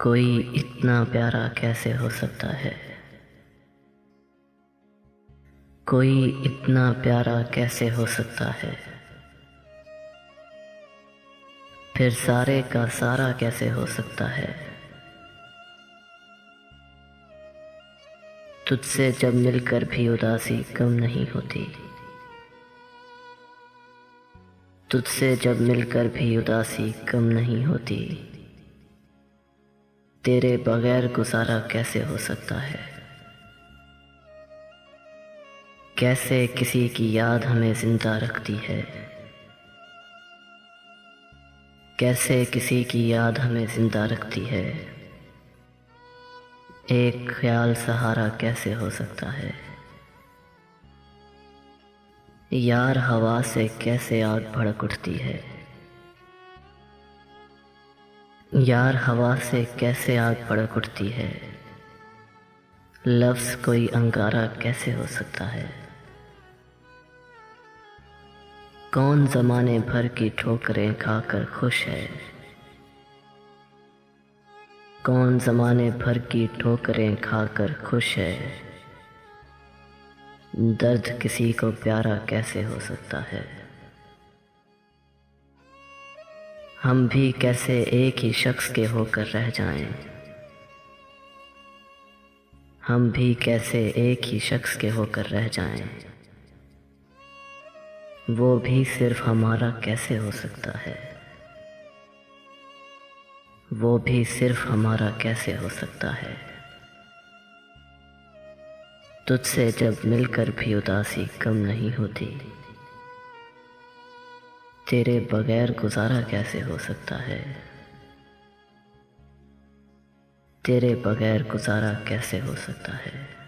कोई इतना प्यारा कैसे हो सकता है। कोई इतना प्यारा कैसे हो सकता है। फिर सारे का सारा कैसे हो सकता है। तुझसे जब मिलकर भी उदासी कम नहीं होती। तुझसे जब मिलकर भी उदासी कम नहीं होती। तेरे बगैर गुजारा कैसे हो सकता है। कैसे किसी की याद हमें जिंदा रखती है। कैसे किसी की याद हमें जिंदा रखती है। एक ख्याल सहारा कैसे हो सकता है। यार हवा से कैसे आग भड़क उठती है। यार हवा से कैसे आग भड़क उठती है। लफ्ज़ कोई अंगारा कैसे हो सकता है। कौन ज़माने भर की ठोकरें खाकर खुश है। कौन ज़माने भर की ठोकरें खाकर खुश है। दर्द किसी को प्यारा कैसे हो सकता है। हम भी कैसे एक ही शख्स के होकर रह जाएं। हम भी कैसे एक ही शख्स के होकर रह जाएं। वो भी सिर्फ हमारा कैसे हो सकता है। वो भी सिर्फ हमारा कैसे हो सकता है। तुझसे जब मिलकर भी उदासी कम नहीं होती। तेरे बगैर गुजारा कैसे हो सकता है। तेरे बगैर गुजारा कैसे हो सकता है।